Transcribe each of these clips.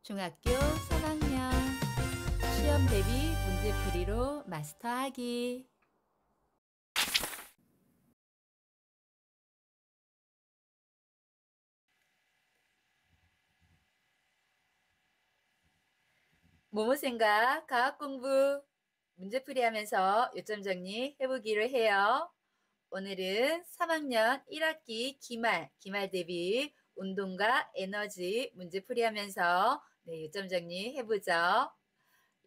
중학교 3학년 시험 대비 문제풀이로 마스터하기. 모모생과 과학공부 문제풀이 하면서 요점 정리 해보기로 해요. 오늘은 3학년 1학기 기말 대비 운동과 에너지 문제풀이 하면서 요점 정리 해보죠.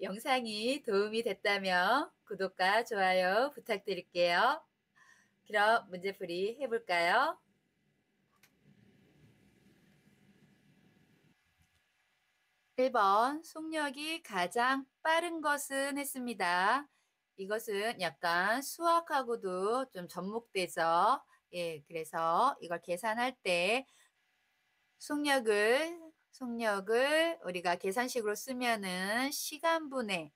영상이 도움이 됐다면 구독과 좋아요 부탁드릴게요. 그럼 문제풀이 해볼까요? 1번 속력이 가장 빠른 것은 했습니다. 이것은 약간 수학하고도 좀 접목되죠. 예, 그래서 이걸 계산할 때 속력을 우리가 계산식으로 쓰면은 시간분에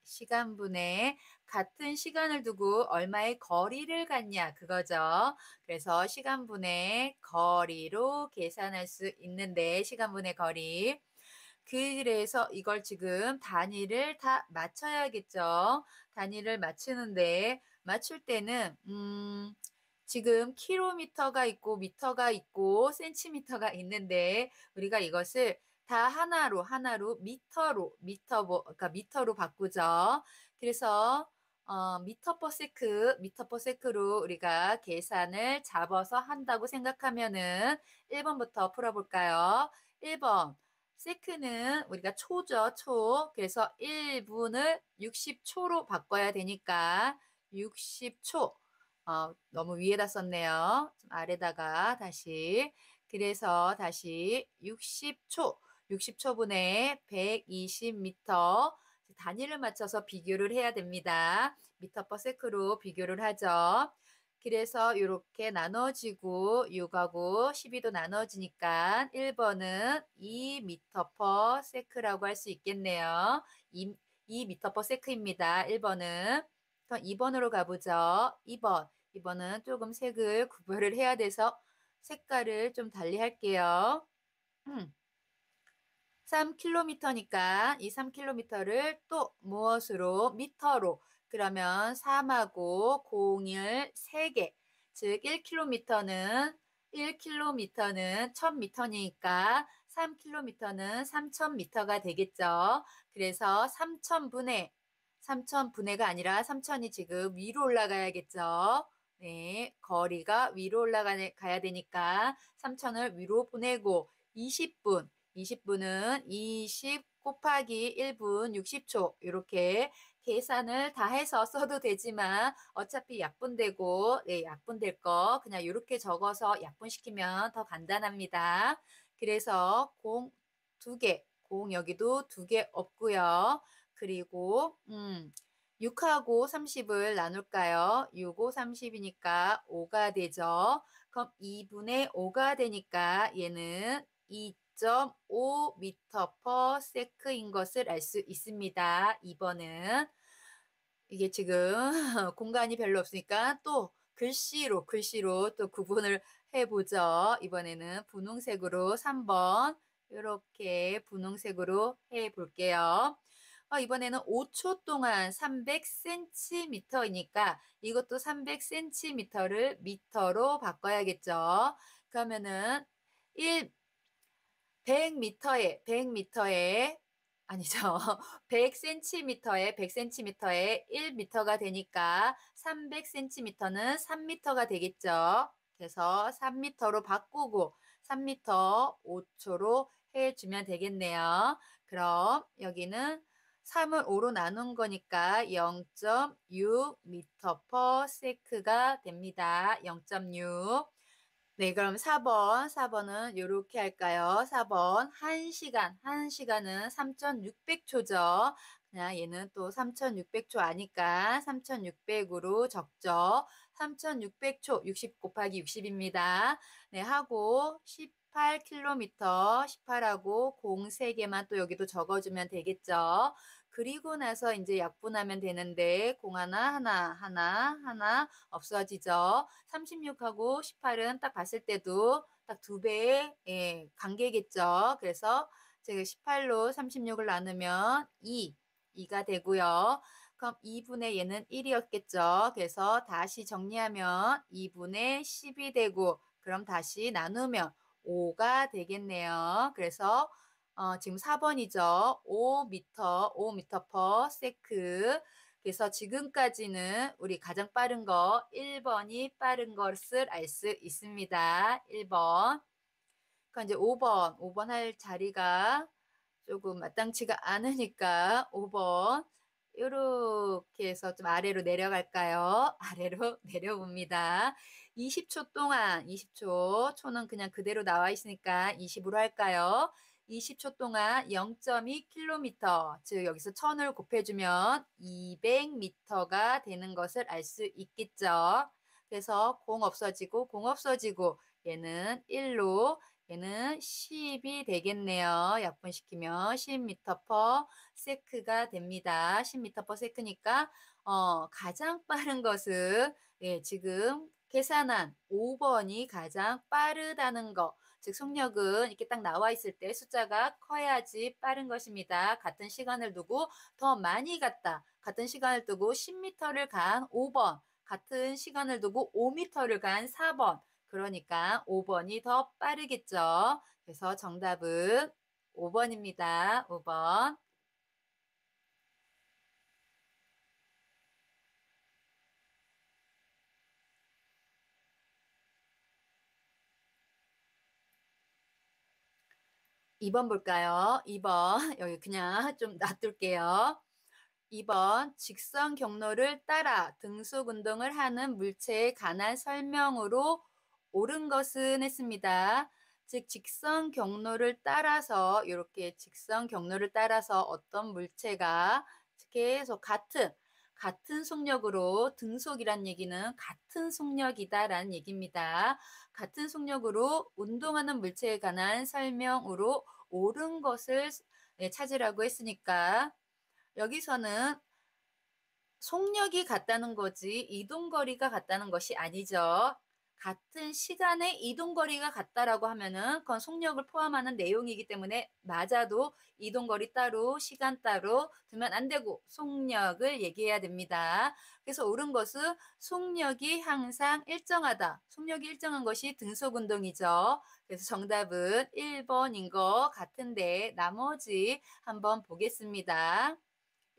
같은 시간을 두고 얼마의 거리를 갔냐 그거죠. 그래서 시간분의 거리로 계산할 수 있는데 시간분의 거리. 그래서 이걸 지금 단위를 다 맞춰야겠죠. 단위를 맞추는데 맞출 때는 지금 킬로미터가 있고 미터가 있고 센티미터가 있는데 우리가 이것을 다 하나로 그러니까 미터로 바꾸죠. 그래서 미터 퍼 세크로 우리가 계산을 잡아서 한다고 생각하면은 1번부터 풀어볼까요? 1번 세크는 우리가 초죠, 초. 그래서 1분을 60초로 바꿔야 되니까 60초. 너무 위에다 썼네요. 좀 아래다가 다시. 그래서 다시 60초. 60초분에 120m. 단위를 맞춰서 비교를 해야 됩니다. 미터 퍼 세크로 비교를 하죠. 그래서 이렇게 나눠지고 6하고 12도 나눠지니까 1번은 2m per sec라고 할 수 있겠네요. 2m per sec입니다. 1번은. 그럼 2번으로 가보죠. 2번은 조금 색을 구별을 해야 돼서 색깔을 좀 달리 할게요. 3km니까 이 3km를 또 무엇으로? 미터로. 그러면 3하고 0을 3개. 즉 1km는 1000m니까 3km는 3000m가 되겠죠. 그래서 3000분의가 아니라 3000이 지금 위로 올라가야겠죠. 네, 거리가 위로 올라가야 되니까 3000을 위로 보내고 20분은 20 곱하기 1분 60초 이렇게 계산을 다 해서 써도 되지만 어차피 약분되고 약분될 거 그냥 이렇게 적어서 약분시키면 더 간단합니다. 그래서 공 두 개, 공 여기도 두 개 없고요. 그리고 6하고 30을 나눌까요? 6, 5, 30이니까 5가 되죠. 그럼 2분의 5가 되니까 얘는 2.5m per sec인 것을 알 수 있습니다. 2번은. 이게 지금 공간이 별로 없으니까 또 글씨로 또 구분을 해보죠. 이번에는 분홍색으로 3번 이렇게 분홍색으로 해볼게요. 이번에는 5초 동안 300cm이니까 이것도 300cm를 미터로 바꿔야겠죠. 그러면은 100m에 아니죠. 100cm에 1m가 되니까 300cm는 3m가 되겠죠. 그래서 3m로 바꾸고 3m 5초로 해주면 되겠네요. 그럼 여기는 3을 5로 나눈 거니까 0.6m per sec가 됩니다. 0.6. 네, 그럼 4번은 이렇게 할까요? 4번, 1시간은 3,600초죠. 그냥 얘는 또 3,600초 아니까 3,600으로 적죠. 3,600초, 60 곱하기 60입니다. 네, 하고 18km, 18하고 0 3개만 또 여기도 적어주면 되겠죠. 그리고 나서 이제 약분하면 되는데 공 하나 없어지죠. 36하고 18은 딱 봤을 때도 딱 두 배의 관계겠죠. 그래서 즉 18로 36을 나누면 2가 되고요. 그럼 2분의 얘는 1이었겠죠. 그래서 다시 정리하면 2분의 10이 되고 그럼 다시 나누면 5가 되겠네요. 그래서 지금 4번이죠. 5m per sec. 그래서 지금까지는 우리 가장 빠른 거 1번이 빠른 것을 알 수 있습니다. 1번. 그러니까 이제 5번 할 자리가 조금 마땅치가 않으니까 5번 이렇게 해서 좀 아래로 내려갈까요? 아래로 내려봅니다. 20초 동안 20초 초는 그냥 그대로 나와 있으니까 20으로 할까요? 20초 동안 0.2km 즉 여기서 1000을 곱해주면 200m가 되는 것을 알 수 있겠죠. 그래서 공 없어지고 얘는 1로 얘는 10이 되겠네요. 약분시키면 10m per sec가 됩니다. 10m per sec니까 가장 빠른 것은 지금 계산한 5번이 가장 빠르다는 거. 즉 속력은 이렇게 딱 나와 있을 때 숫자가 커야지 빠른 것입니다. 같은 시간을 두고 더 많이 갔다. 같은 시간을 두고 10m를 간 5번. 같은 시간을 두고 5m를 간 4번. 그러니까 5번이 더 빠르겠죠. 그래서 정답은 5번입니다. 5번. 2번 볼까요? 2번. 여기 그냥 좀 놔둘게요. 2번 직선 경로를 따라 등속 운동을 하는 물체에 관한 설명으로 옳은 것은 했습니다. 즉 직선 경로를 따라서 이렇게 직선 경로를 따라서 어떤 물체가 계속 같은 속력으로 등속이란 얘기는 같은 속력이다라는 얘기입니다. 같은 속력으로 운동하는 물체에 관한 설명으로 옳은 것을 찾으라고 했으니까 여기서는 속력이 같다는 거지 이동거리가 같다는 것이 아니죠. 같은 시간에 이동거리가 같다라고 하면은 그건 속력을 포함하는 내용이기 때문에 맞아도 이동거리 따로 시간 따로 두면 안 되고 속력을 얘기해야 됩니다. 그래서 옳은 것은 속력이 항상 일정하다. 속력이 일정한 것이 등속운동이죠. 그래서 정답은 1번인 것 같은데 나머지 한번 보겠습니다.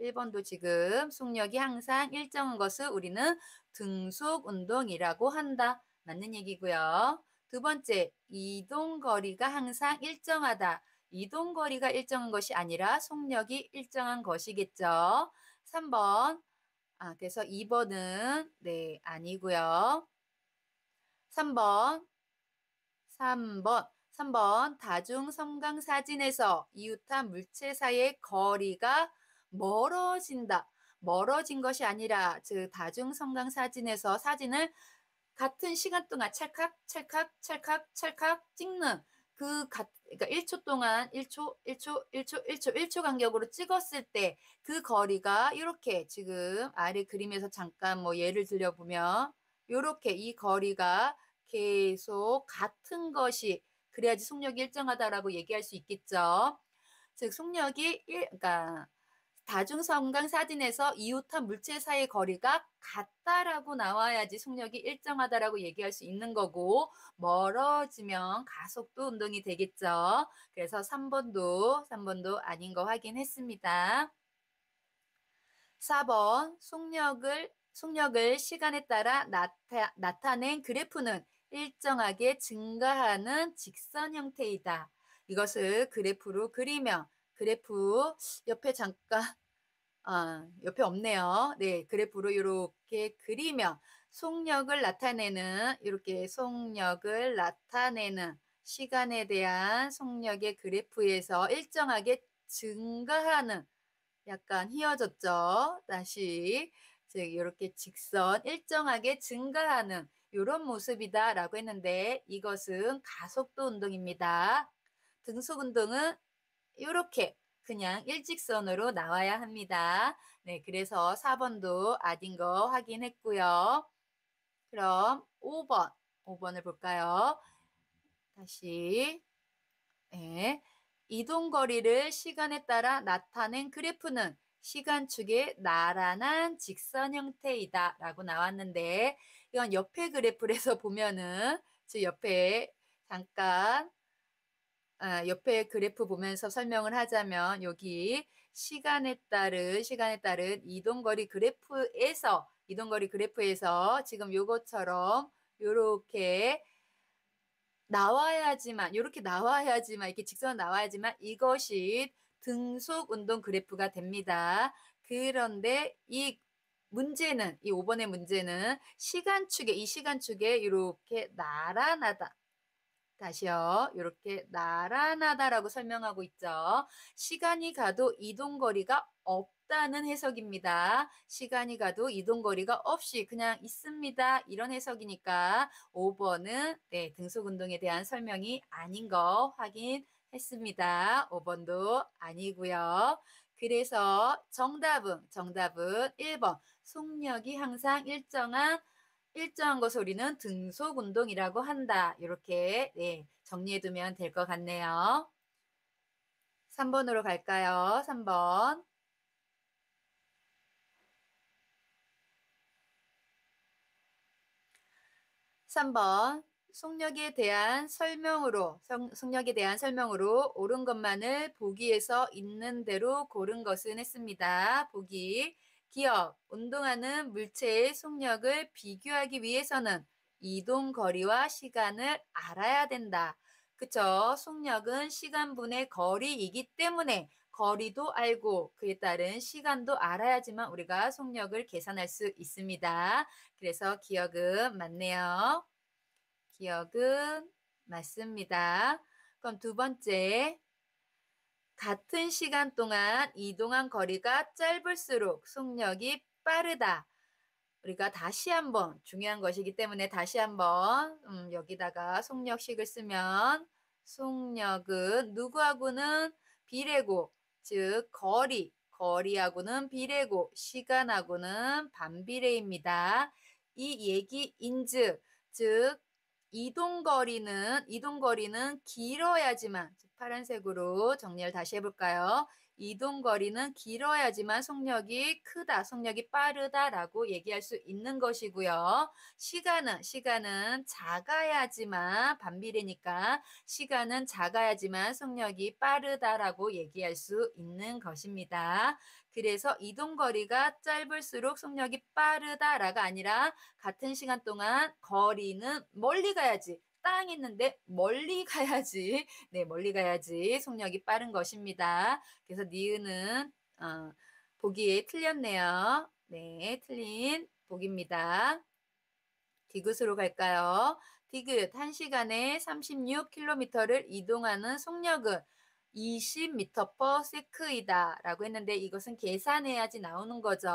1번도 지금 속력이 항상 일정한 것을 우리는 등속 운동이라고 한다. 맞는 얘기고요. 두 번째, 이동거리가 항상 일정하다. 이동거리가 일정한 것이 아니라 속력이 일정한 것이겠죠. 3번. 그래서 2번은 네, 아니고요. 3번. 3번 다중 섬광 사진에서 이웃한 물체 사이의 거리가 멀어진다. 멀어진 것이 아니라 즉 다중 섬광 사진에서 사진을 같은 시간 동안 찰칵 찰칵 찰칵 찰칵 찍는 그러니까 1초 동안 1초 1초 1초 1초 1초 간격으로 찍었을 때 그 거리가 이렇게 지금 아래 그림에서 잠깐 뭐 예를 들려보면 이렇게 이 거리가 계속 같은 것이 그래야지 속력이 일정하다라고 얘기할 수 있겠죠. 즉 속력이 그러니까 다중섬광 사진에서 이웃한 물체 사이의 거리가 같다라고 나와야지 속력이 일정하다라고 얘기할 수 있는 거고 멀어지면 가속도 운동이 되겠죠. 그래서 3번도 아닌 거 확인했습니다. 4번 속력을 시간에 따라 나타낸 그래프는 일정하게 증가하는 직선 형태이다. 이것을 그래프로 그리면 그래프 옆에 잠깐 옆에 없네요. 네, 그래프로 이렇게 그리면 이렇게 속력을 나타내는 시간에 대한 속력의 그래프에서 일정하게 증가하는 약간 휘어졌죠. 다시 즉 이렇게 직선 일정하게 증가하는 이런 모습이다라고 했는데 이것은 가속도 운동입니다. 등속 운동은 이렇게 그냥 일직선으로 나와야 합니다. 네, 그래서 4번도 아닌 거 확인했고요. 그럼 5번을 볼까요? 다시 네. 이동거리를 시간에 따라 나타낸 그래프는 시간축의 나란한 직선 형태이다 라고 나왔는데, 이건 옆에 그래프에서 보면은 저 옆에 잠깐 옆에 그래프 보면서 설명을 하자면, 여기 시간에 따른 이동거리 그래프에서 지금 요것처럼 요렇게 나와야지만 이렇게 직선 나와야지만 이것이 등속 운동 그래프가 됩니다. 그런데 이 5번의 문제는 이 시간축에 이렇게 나란하다. 다시요. 이렇게 나란하다라고 설명하고 있죠. 시간이 가도 이동거리가 없다는 해석입니다. 시간이 가도 이동거리가 없이 그냥 있습니다. 이런 해석이니까 5번은 등속운동에 대한 설명이 아닌 거 확인했습니다. 5번도 아니고요. 그래서 정답은 1번. 속력이 항상 일정한 것을 우리는 등속 운동이라고 한다. 이렇게 정리해두면 될 것 같네요. 3번으로 갈까요? 3번. 3번. 속력에 대한 설명으로 옳은 것만을 보기에서 있는 대로 고른 것은 했습니다. 보기. 기억, 운동하는 물체의 속력을 비교하기 위해서는 이동 거리와 시간을 알아야 된다. 그쵸? 속력은 시간분의 거리이기 때문에 거리도 알고 그에 따른 시간도 알아야지만 우리가 속력을 계산할 수 있습니다. 그래서 기억은 맞네요. 기억은 맞습니다. 그럼 두 번째. 같은 시간 동안 이동한 거리가 짧을수록 속력이 빠르다. 우리가 다시 한번, 중요한 것이기 때문에 다시 한번 여기다가 속력식을 쓰면, 속력은 누구하고는 비례고, 즉 거리하고는 비례고 시간하고는 반비례입니다. 이 얘기인즉, 즉 이동거리는 길어야지만, 파란색으로 정리를 다시 해볼까요? 이동거리는 길어야지만 속력이 크다, 속력이 빠르다라고 얘기할 수 있는 것이고요. 시간은 작아야지만, 반비례니까 시간은 작아야지만 속력이 빠르다라고 얘기할 수 있는 것입니다. 그래서 이동거리가 짧을수록 속력이 빠르다라가 아니라 같은 시간 동안 거리는 멀리 가야지. 땅 있는데 멀리 가야지. 멀리 가야지 속력이 빠른 것입니다. 그래서 니은은 보기에 틀렸네요. 네, 틀린 보기입니다. 디귿으로 갈까요? 디귿 1시간에 36km를 이동하는 속력은 20m/s이다 라고 했는데, 이것은 계산해야지 나오는 거죠.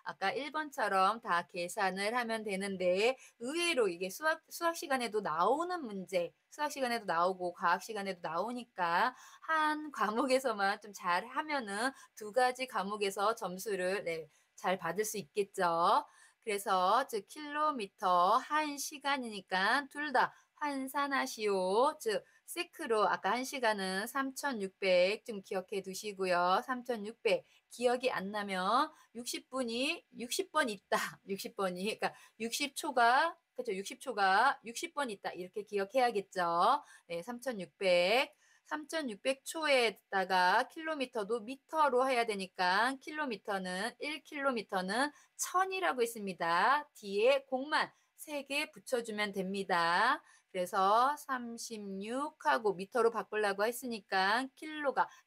아까 1번처럼 다 계산을 하면 되는데, 의외로 이게 수학 시간에도 나오는 문제, 수학 시간에도 나오고 과학 시간에도 나오니까 한 과목에서만 좀 잘하면은 두 가지 과목에서 점수를 잘 받을 수 있겠죠. 그래서 즉 킬로미터 1시간이니까 둘 다 환산하시오. 즉 세크로 아까 1시간은 3600 좀 기억해 두시고요. 3600 기억이 안 나면 60번 있다. 60번이 그러니까 60초가 그렇죠. 60번 있다. 이렇게 기억해야겠죠. 네, 3600초에다가 킬로미터도 미터로 해야 되니까 1킬로미터는 1000이라고 했습니다. 뒤에 공만 3개 붙여주면 됩니다. 그래서 36하고 미터로 바꾸려고 했으니까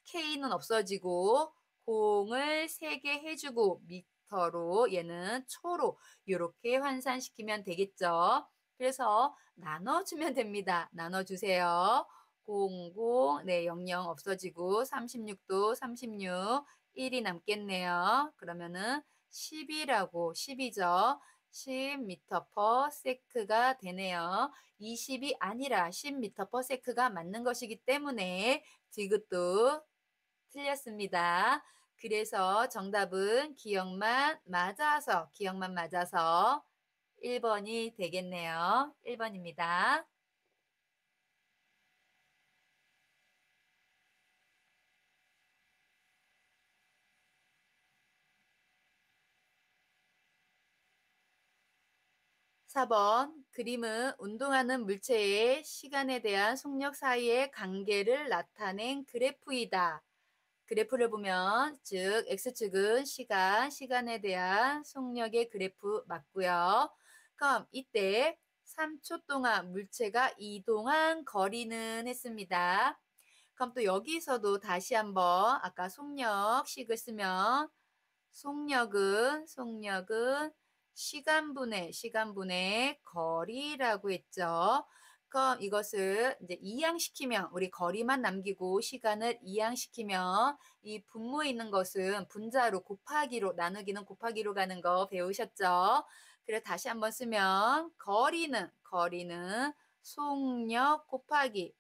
K는 없어지고 공을 3개 해주고 미터로 얘는 초로 이렇게 환산시키면 되겠죠. 그래서 나눠주면 됩니다. 나눠주세요. 00, 00 없어지고 36도 36, 1이 남겠네요. 그러면은 10이죠. 10m/s가 되네요. 20이 아니라 10m/s가 맞는 것이기 때문에 디귿도 틀렸습니다. 그래서 정답은 기억만 맞아서 1번이 되겠네요. 1번입니다. 4번 그림은 운동하는 물체의 시간에 대한 속력 사이의 관계를 나타낸 그래프이다. 그래프를 보면 즉 X축은 시간에 대한 속력의 그래프 맞고요. 그럼 이때 3초 동안 물체가 이동한 거리는 했습니다. 그럼 또 여기서도 다시 한번 아까 속력식을 쓰면 속력은 시간분의 거리라고 했죠. 그럼 이것을 이제 이항시키면 우리 거리만 남기고 시간을 이항시키면 이 분모에 있는 것은 분자로 곱하기로 나누기는 곱하기로 가는 거 배우셨죠? 그래서 다시 한번 쓰면 거리는 속력 곱하기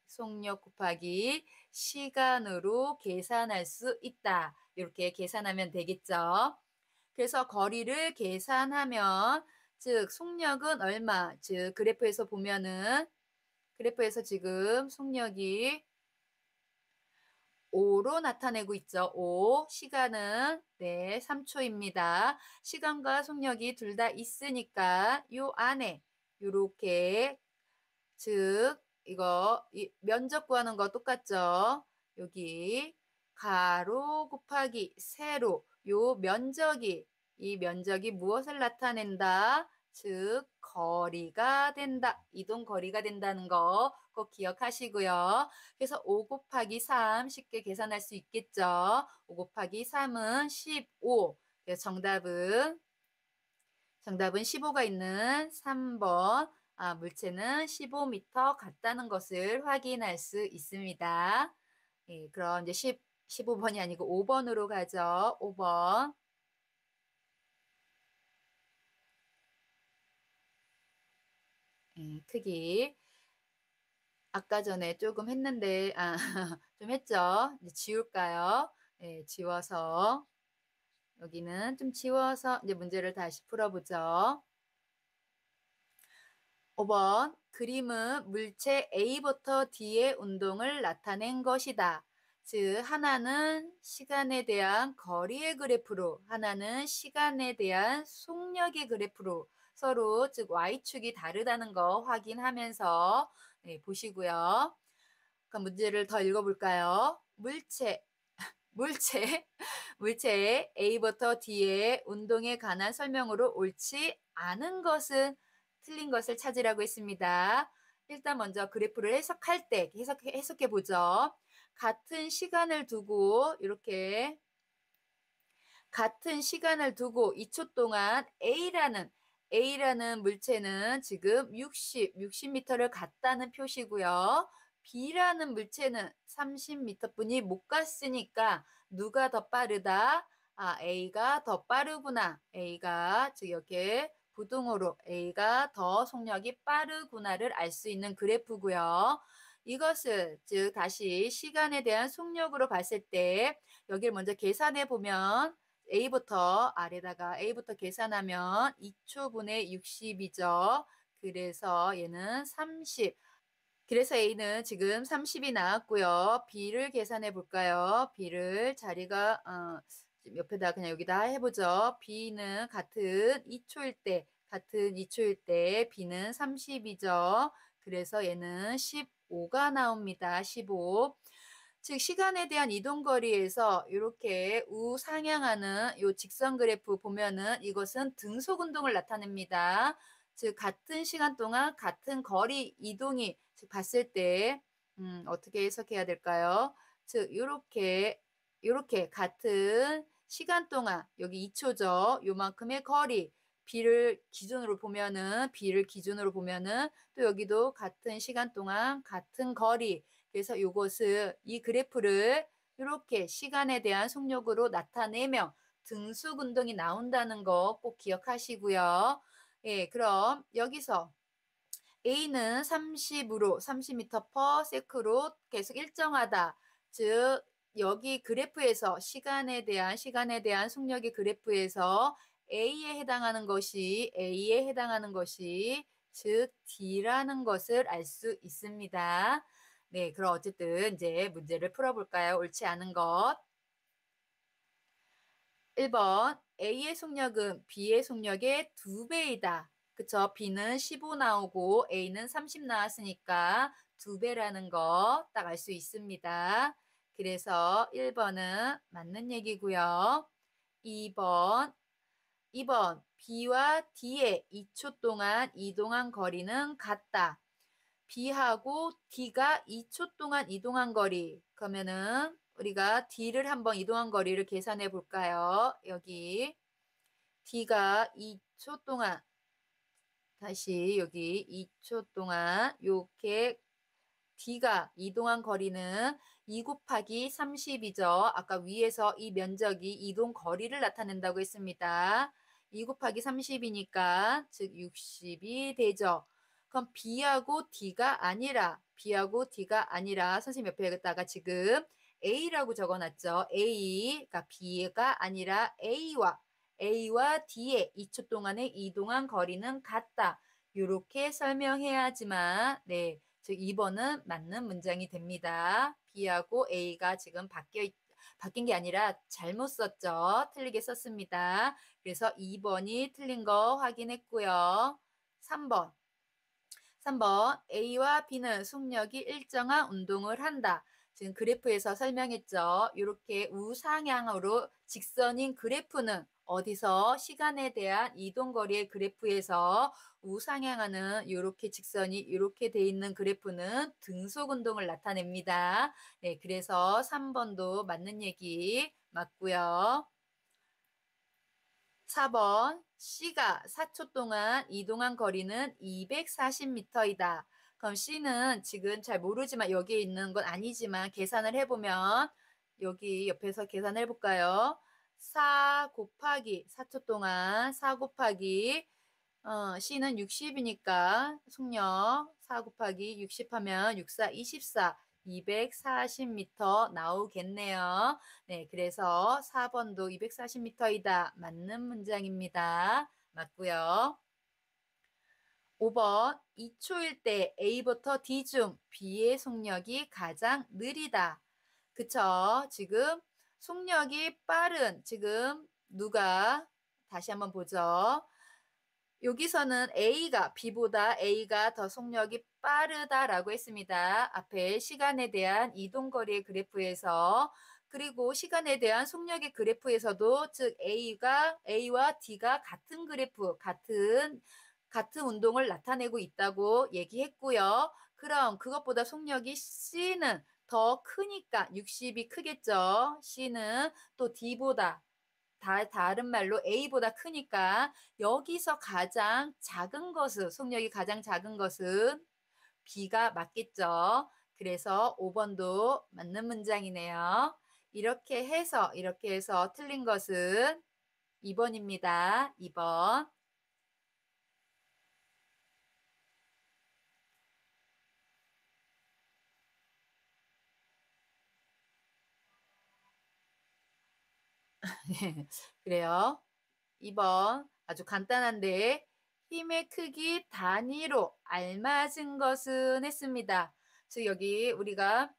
시간으로 계산할 수 있다. 이렇게 계산하면 되겠죠. 그래서 거리를 계산하면 즉 속력은 얼마? 즉 그래프에서 보면은 그래프에서 지금 속력이 5로 나타내고 있죠. 5. 시간은 3초입니다. 시간과 속력이 둘 다 있으니까 요 안에 요렇게 즉 이거 면적 구하는 거 똑같죠. 여기 가로 곱하기 세로 이 면적이 무엇을 나타낸다? 즉 거리가 된다. 이동 거리가 된다는 거 꼭 기억하시고요. 그래서 5 곱하기 3 쉽게 계산할 수 있겠죠. 5 곱하기 3은 15. 그래서 정답은 15가 있는 3번. 물체는 15m 같다는 것을 확인할 수 있습니다. 예, 그럼 이제 15번이 아니고 5번으로 가죠. 5번. 예, 크기. 아까 전에 조금 했는데, 좀 했죠? 이제 지울까요? 예, 지워서. 여기는 좀 지워서 이제 문제를 다시 풀어보죠. 5번 그림은 물체 A부터 D의 운동을 나타낸 것이다. 즉 하나는 시간에 대한 거리의 그래프로 하나는 시간에 대한 속력의 그래프로 서로 즉 Y축이 다르다는 거 확인하면서 보시고요. 그럼 문제를 더 읽어볼까요? 물체 물체의 A부터 D의 운동에 관한 설명으로 옳지 않은 것은 틀린 것을 찾으라고 했습니다. 일단 먼저 그래프를 해석할 때 해석해 보죠. 같은 시간을 두고 이렇게 같은 시간을 두고 2초 동안 A라는 물체는 지금 60m를 갔다는 표시고요. B라는 물체는 30m뿐이 못 갔으니까 누가 더 빠르다? A가 더 빠르구나. A가 즉 이렇게 부등호로 A가 더 속력이 빠르구나를 알 수 있는 그래프고요. 이것을 즉 다시 시간에 대한 속력으로 봤을 때 여기를 먼저 계산해 보면 A부터 계산하면 2초분의 60이죠. 그래서 얘는 30. 그래서 A는 지금 30이 나왔고요. B를 계산해 볼까요? B를 자리가 옆에다 그냥 여기다 해보죠. B는 같은 2초일 때 B는 30이죠. 그래서 얘는 15가 나옵니다. 15. 즉 시간에 대한 이동 거리에서 이렇게 우상향하는 요 직선 그래프 보면은 이것은 등속 운동을 나타냅니다. 즉 같은 시간 동안 같은 거리 이동이 즉 봤을 때 어떻게 해석해야 될까요? 즉 요렇게 같은 시간 동안 여기 2초죠. 요만큼의 거리 B를 기준으로 보면은 또 여기도 같은 시간 동안 같은 거리 그래서 이 그래프를 이렇게 시간에 대한 속력으로 나타내면 등속 운동이 나온다는 거 꼭 기억하시고요. 예, 그럼 여기서 A는 30m/s로 계속 일정하다. 즉 여기 그래프에서 시간에 대한 속력의 그래프에서 A에 해당하는 것이 즉 D라는 것을 알 수 있습니다. 네, 그럼 어쨌든 이제 문제를 풀어볼까요? 옳지 않은 것. 1번 A의 속력은 B의 속력의 2배이다. 그쵸? B는 15 나오고 A는 30 나왔으니까 2배라는 거 딱 알 수 있습니다. 그래서 1번은 맞는 얘기고요. 2번 B와 D의 2초 동안 이동한 거리는 같다. B하고 D가 2초 동안 이동한 거리. 그러면은 우리가 D를 한번 이동한 거리를 계산해 볼까요? 여기 D가 2초 동안, 다시 여기 2초 동안 요렇게 D가 이동한 거리는 2 곱하기 30이죠. 아까 위에서 이 면적이 이동 거리를 나타낸다고 했습니다. 2 곱하기 30이니까 즉 60이 되죠. 그럼 B하고 D가 아니라 선생님 옆에다가 지금 A라고 적어놨죠. 그러니까 B가 아니라 A와 D의 2초 동안에 이동한 거리는 같다. 이렇게 설명해야지만 네. 즉 2번은 맞는 문장이 됩니다. B하고 A가 지금 바뀐 게 아니라 잘못 썼죠. 틀리게 썼습니다. 그래서 2번이 틀린 거 확인했고요. 3번. A와 B는 속력이 일정한 운동을 한다. 지금 그래프에서 설명했죠. 이렇게 우상향으로 직선인 그래프는 어디서 시간에 대한 이동거리의 그래프에서 우상향하는 이렇게 직선이 이렇게 돼 있는 그래프는 등속 운동을 나타냅니다. 네, 그래서 3번도 맞는 얘기 맞고요. 4번 C가 4초 동안 이동한 거리는 240m이다. 그럼 C는 지금 잘 모르지만 여기에 있는 건 아니지만 계산을 해보면 여기 옆에서 계산을 해볼까요? 4초 동안 4 곱하기 C는 60이니까 속력 4 곱하기 60 하면 6, 4, 24, 240m 나오겠네요. 네, 그래서 4번도 240m이다. 맞는 문장입니다. 맞고요. 5번 2초일 때 A부터 D 중 B의 속력이 가장 느리다. 그쵸? 지금 속력이 빠른 지금 누가 다시 한번 보죠. 여기서는 B보다 A가 더 속력이 빠르다라고 했습니다. 앞에 시간에 대한 이동거리의 그래프에서 그리고 시간에 대한 속력의 그래프에서도 즉 A와 D가 같은 그래프, 같은 운동을 나타내고 있다고 얘기했고요. 그럼 그것보다 속력이 C는 더 크니까 60이 크겠죠. C는 또 D보다 다른 말로 A보다 크니까 여기서 가장 작은 것은 속력이 가장 작은 것은 B가 맞겠죠. 그래서 5번도 맞는 문장이네요. 이렇게 해서 틀린 것은 2번입니다. 2번. 그래요. 2번 아주 간단한데 힘의 크기 단위로 알맞은 것은 했습니다. 즉 여기 우리가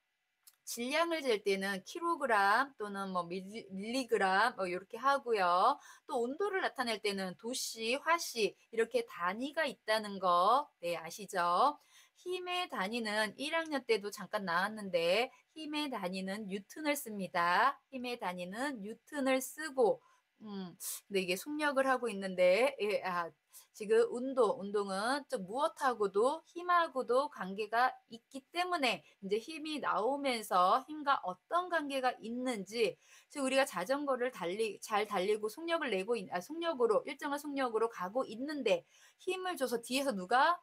질량을 잴 때는 킬로그램 또는 뭐 밀리그램 뭐 이렇게 하고요. 또 온도를 나타낼 때는 도씨, 화씨 이렇게 단위가 있다는 거 네, 아시죠? 힘의 단위는 1학년 때도 잠깐 나왔는데 힘의 단위는 뉴턴을 씁니다. 힘의 단위는 뉴턴을 쓰고 근데 이게 속력을 하고 있는데 지금 운동은 좀 무엇하고도 힘하고도 관계가 있기 때문에 이제 힘이 나오면서 힘과 어떤 관계가 있는지 지금 우리가 자전거를 잘 달리고 속력으로 일정한 속력으로 가고 있는데 힘을 줘서 뒤에서 누가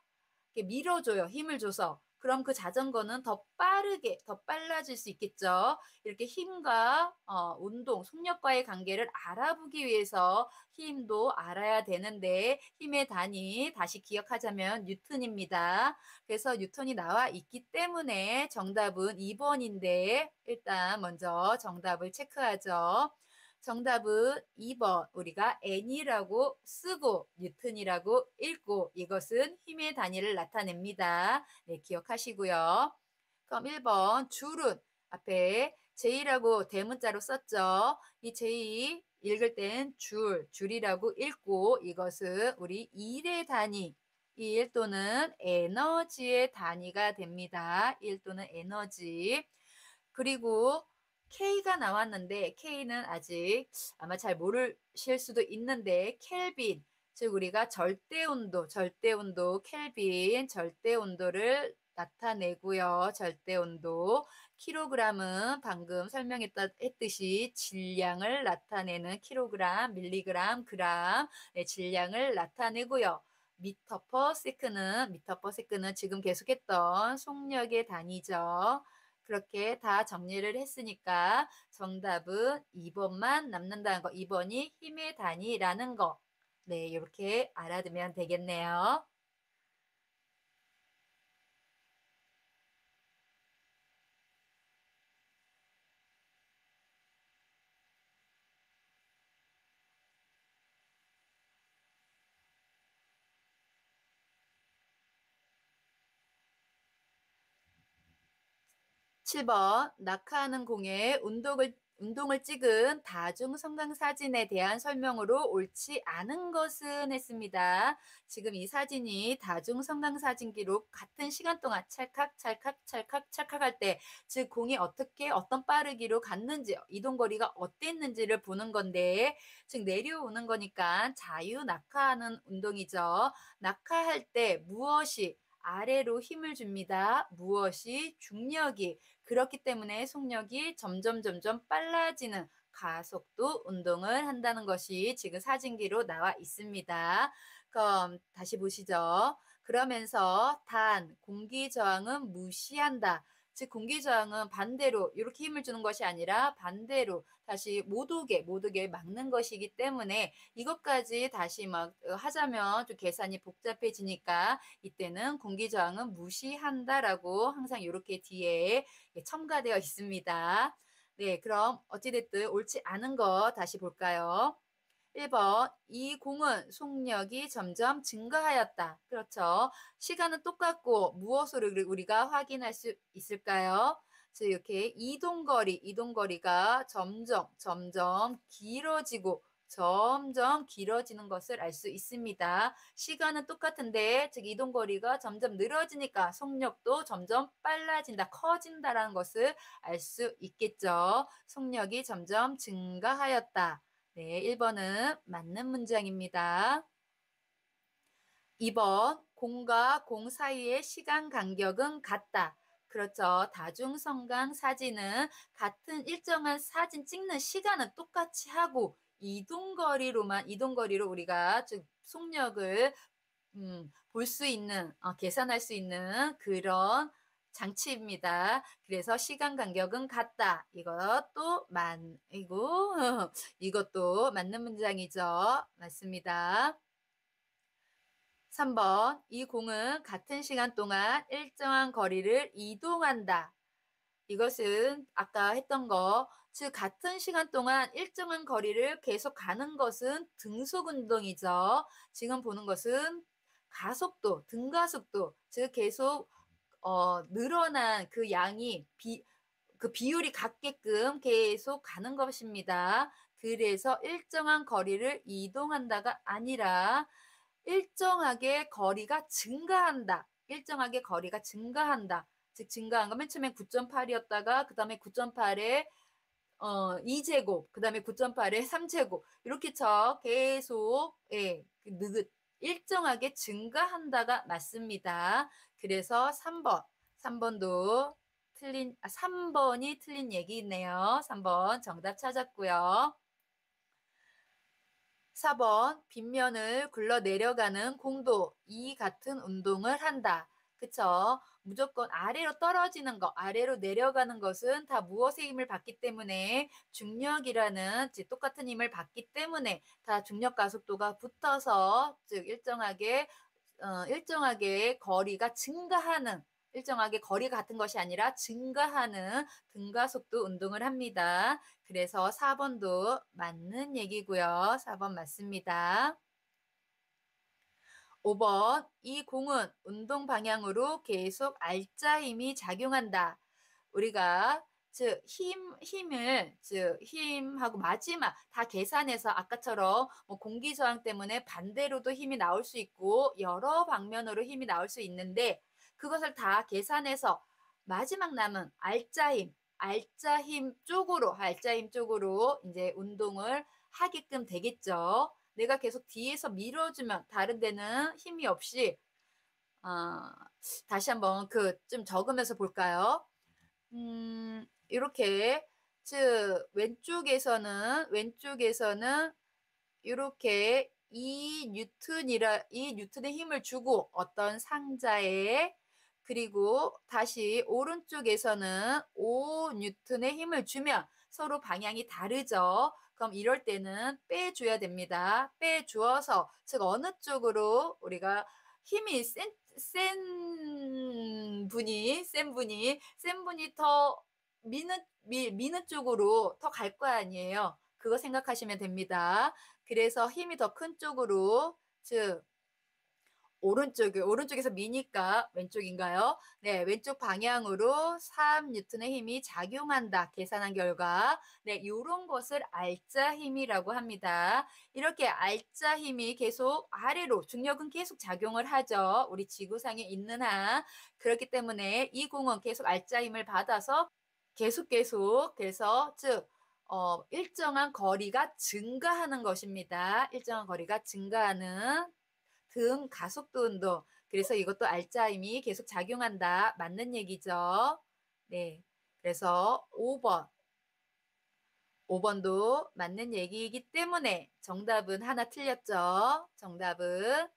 이렇게 밀어줘요. 힘을 줘서. 그럼 그 자전거는 더 빨라질 수 있겠죠. 이렇게 힘과 운동, 속력과의 관계를 알아보기 위해서 힘도 알아야 되는데 힘의 단위 다시 기억하자면 뉴턴입니다. 그래서 뉴턴이 나와 있기 때문에 정답은 2번인데 일단 먼저 정답을 체크하죠. 정답은 2번. 우리가 N이라고 쓰고 뉴턴이라고 읽고 이것은 힘의 단위를 나타냅니다. 네, 기억하시고요. 그럼 1번 줄은 앞에 J라고 대문자로 썼죠. 이 J 읽을 땐 줄이라고 읽고 이것은 우리 일의 단위, 일 또는 에너지의 단위가 됩니다. 일 또는 에너지. 그리고 K가 나왔는데 K는 아직 아마 잘 모르실 수도 있는데 켈빈, 즉 우리가 절대온도 켈빈, 절대온도를 나타내고요. 절대온도. 킬로그램은 방금 설명했듯이 질량을 나타내는 킬로그램, 밀리그램, 그램, 네, 질량을 나타내고요. 미터 퍼 세크는 지금 계속했던 속력의 단위죠. 그렇게 다 정리를 했으니까 정답은 2번만 남는다는 거. 2번이 힘의 단위라는 거. 네, 이렇게 알아두면 되겠네요. 7번 낙하하는 공에 운동을 찍은 다중 성강 사진에 대한 설명으로 옳지 않은 것은 했습니다. 지금 이 사진이 다중 성강 사진 기록 같은 시간 동안 찰칵 할 때, 즉 공이 어떤 빠르기로 갔는지, 이동 거리가 어땠는지를 보는 건데, 즉 내려오는 거니까 자유 낙하하는 운동이죠. 낙하할 때 무엇이 아래로 힘을 줍니다. 무엇이 중력이. 그렇기 때문에 속력이 점점 빨라지는 가속도 운동을 한다는 것이 지금 사진기로 나와 있습니다. 그럼 다시 보시죠. 그러면서 단 공기 저항은 무시한다. 즉 공기 저항은 반대로 이렇게 힘을 주는 것이 아니라 반대로 다시 못 오게 막는 것이기 때문에 이것까지 다시 막 하자면 좀 계산이 복잡해지니까 이때는 공기 저항은 무시한다라고 항상 이렇게 뒤에 첨가되어 있습니다. 네, 그럼 어찌됐든 옳지 않은 거 다시 볼까요? 1번, 이 공은 속력이 점점 증가하였다. 그렇죠. 시간은 똑같고 무엇으로 우리가 확인할 수 있을까요? 즉 이렇게 이동거리가 점점 길어지는 것을 알 수 있습니다. 시간은 똑같은데 즉 이동거리가 점점 늘어지니까 속력도 점점 빨라진다, 커진다라는 것을 알 수 있겠죠. 속력이 점점 증가하였다. 네, 1번은 맞는 문장입니다. 2번, 공과 공 사이의 시간 간격은 같다. 그렇죠. 다중성강 사진은 같은 일정한 사진 찍는 시간은 똑같이 하고 이동거리로 우리가 즉 속력을 볼 수 있는, 계산할 수 있는 그런 장치입니다. 그래서 시간 간격은 같다. 이것도 맞는 문장이죠. 맞습니다. 3번, 이 공은 같은 시간 동안 일정한 거리를 이동한다. 이것은 아까 했던 거, 즉 같은 시간 동안 일정한 거리를 계속 가는 것은 등속 운동이죠. 지금 보는 것은 등가속도, 즉 계속 늘어난 그 양이 그 비율이 같게끔 계속 가는 것입니다. 그래서 일정한 거리를 이동한다가 아니라 일정하게 거리가 증가한다. 일정하게 거리가 증가한다. 즉 증가한 거 맨 처음에 9.8이었다가 그 다음에 9.8에 2제곱, 그 다음에 9.8에 3제곱 이렇게 계속 일정하게 증가한다가 맞습니다. 그래서 3번이 틀린 얘기네요. 3번 정답 찾았고요. 4번 빗면을 굴러 내려가는 공도 이 같은 운동을 한다. 그쵸? 무조건 아래로 떨어지는 거, 아래로 내려가는 것은 다 무엇의 힘을 받기 때문에 중력이라는 똑같은 힘을 받기 때문에 다 중력 가속도가 붙어서 즉 일정하게 거리가 증가하는 일정하게 거리가 같은 것이 아니라 증가하는 등가속도 운동을 합니다. 그래서 4번도 맞는 얘기고요. 4번 맞습니다. 5번, 이 공은 운동 방향으로 계속 알짜 힘이 작용한다. 우리가 즉 힘을 즉 힘하고 마지막 다 계산해서 아까처럼 뭐 공기 저항 때문에 반대로도 힘이 나올 수 있고 여러 방면으로 힘이 나올 수 있는데 그것을 다 계산해서 마지막 남은 알짜 힘 쪽으로 이제 운동을 하게끔 되겠죠. 내가 계속 뒤에서 밀어주면 다른 데는 힘이 없이 다시 한번 그 좀 적으면서 볼까요? 이렇게 즉 왼쪽에서는 이렇게 이 뉴턴의 힘을 주고 어떤 상자에 그리고 다시 오른쪽에서는 5 뉴턴의 힘을 주면 서로 방향이 다르죠. 그럼 이럴 때는 빼줘야 됩니다. 빼주어서 즉 어느 쪽으로 우리가 힘이 센 분이 더 미는 쪽으로 더 갈 거 아니에요. 그거 생각하시면 됩니다. 그래서 힘이 더 큰 쪽으로 즉 오른쪽에서 미니까 왼쪽인가요? 네, 왼쪽 방향으로 3 뉴턴의 힘이 작용한다. 계산한 결과. 네, 요런 것을 알짜 힘이라고 합니다. 이렇게 알짜 힘이 계속 아래로 중력은 계속 작용을 하죠. 우리 지구상에 있는 한. 그렇기 때문에 이 공은 계속 알짜 힘을 받아서 계속 그래서 즉 일정한 거리가 증가하는 것입니다. 일정한 거리가 증가하는 등 가속도 운동. 그래서 이것도 알짜 힘이 계속 작용한다. 맞는 얘기죠. 네. 그래서 5번도 맞는 얘기이기 때문에 정답은 하나 틀렸죠. 정답은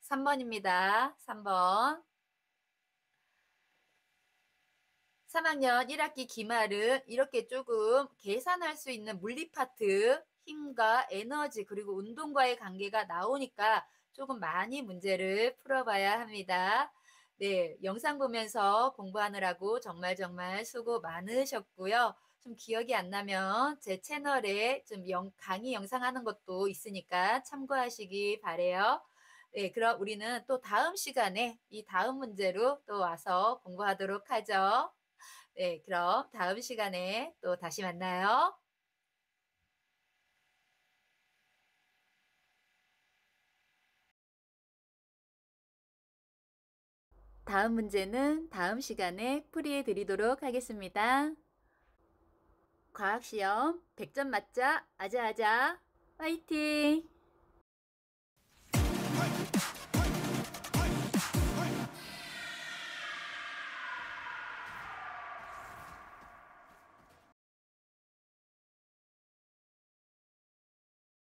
3번입니다. 3번. 3학년 1학기 기말은 이렇게 조금 계산할 수 있는 물리 파트, 힘과 에너지, 그리고 운동과의 관계가 나오니까 조금 많이 문제를 풀어봐야 합니다. 네, 영상 보면서 공부하느라고 정말 수고 많으셨고요. 좀 기억이 안 나면 제 채널에 좀 강의 영상 하는 것도 있으니까 참고하시기 바래요. 네, 그럼 우리는 또 다음 시간에 이 다음 문제로 또 와서 공부하도록 하죠. 네, 그럼 다음 시간에 또 다시 만나요. 다음 문제는 다음 시간에 풀이해 드리도록 하겠습니다. 과학시험 100점 맞자 아자아자 파이팅!